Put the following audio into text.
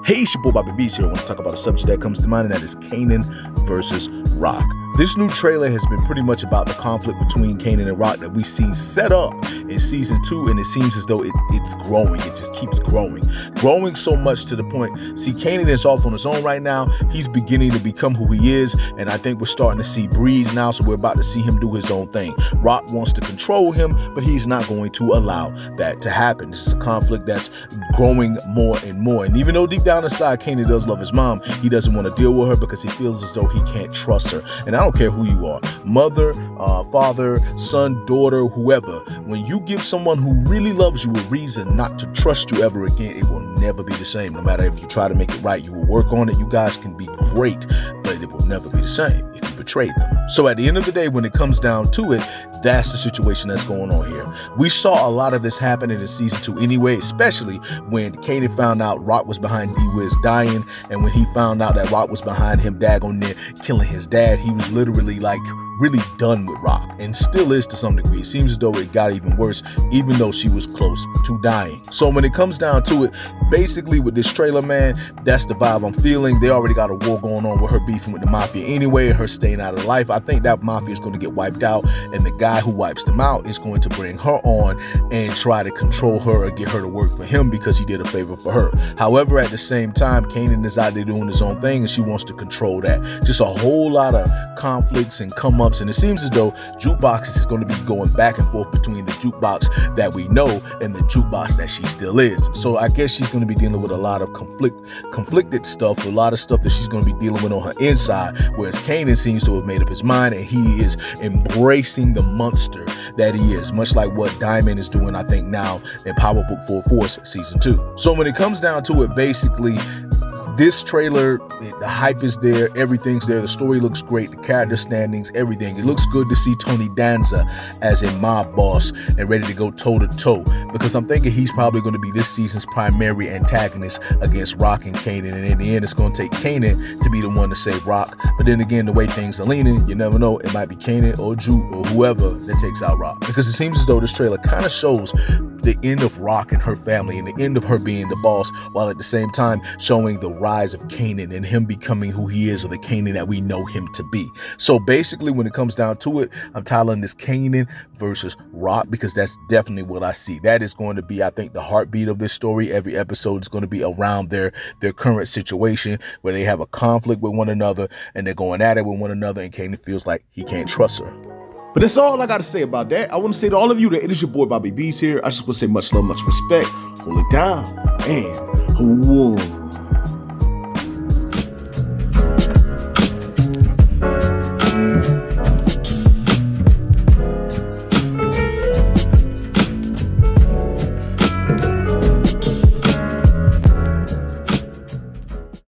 Hey, it's your boy Bobby B's here. I want to talk about a subject that comes to mind, and that is Kanan versus Raq. This new trailer has been pretty much about the conflict between Kanan and Raq that we see set up in season 2, and it seems as though it's growing. It just keeps growing so much to the point. See, Kanan is off on his own right now. He's beginning to become who he is, and I think we're starting to see Breeze now, so we're about to see him do his own thing. Raq wants to control him, but he's not going to allow that to happen. This is a conflict that's growing more and more, and even though deep down inside Kanan does love his mom, he doesn't want to deal with her because he feels as though he can't trust her. And I don't care who you are, mother, father, son, daughter, whoever, when you give someone who really loves you a reason not to trust you ever again, it will never be the same. No matter if you try to make it right, you will work on it. You guys can be great, but it will never be the same if you betray them. So at the end of the day, when it comes down to it, that's the situation that's going on here. We saw a lot of this happening in season 2 anyway, especially when Kanan found out Raq was behind D-Wiz dying, and when he found out that Raq was behind him daggone near killing his dad, he was literally like really done with Raq, and still is to some degree. It seems as though it got even worse, even though she was close to dying. So when it comes down to it, basically with this trailer, man, that's the vibe I'm feeling. They already got a war going on with her beefing with the mafia anyway, her staying out of life. I think that mafia is going to get wiped out, and the guy who wipes them out is going to bring her on and try to control her or get her to work for him because he did a favor for her. However, at the same time, Kanan is out there doing his own thing, and she wants to control that. Just a whole lot of conflicts and come-ups, and it seems as though Jukebox is going to be going back and forth between the Jukebox that we know and the Jukebox that she still is. So I guess she's going to be dealing with a lot of conflicted stuff, a lot of stuff that she's going to be dealing with on her inside, whereas Kanan seems to have made up his mind, and he is embracing the monster that he is, much like what Diamond is doing, I think, now in Power Book 4 Force season 2. So when it comes down to it, basically, this trailer, the hype is there, everything's there, the story looks great, the character standings, everything. It looks good to see Tony Danza as a mob boss and ready to go toe-to-toe, because I'm thinking he's probably going to be this season's primary antagonist against Raq and Kanan, and in the end, it's going to take Kanan to be the one to save Raq. But then again, the way things are leaning, you never know, it might be Kanan or Juke or whoever that takes out Raq, because it seems as though this trailer kind of shows the end of Raq and her family and the end of her being the boss, while at the same time showing the rise of Kanan and him becoming who he is, or the Kanan that we know him to be. So basically, when it comes down to it, I'm titling this Kanan versus Raq, because that's definitely what I see. That is going to be, I think, the heartbeat of this story. Every episode is going to be around their current situation, where they have a conflict with one another and they're going at it with one another, and Kanan feels like he can't trust her. But that's all I got to say about that. I want to say to all of you that it is your boy Bobby B's here. I just want to say much love, much respect. Hold it down, and whoa.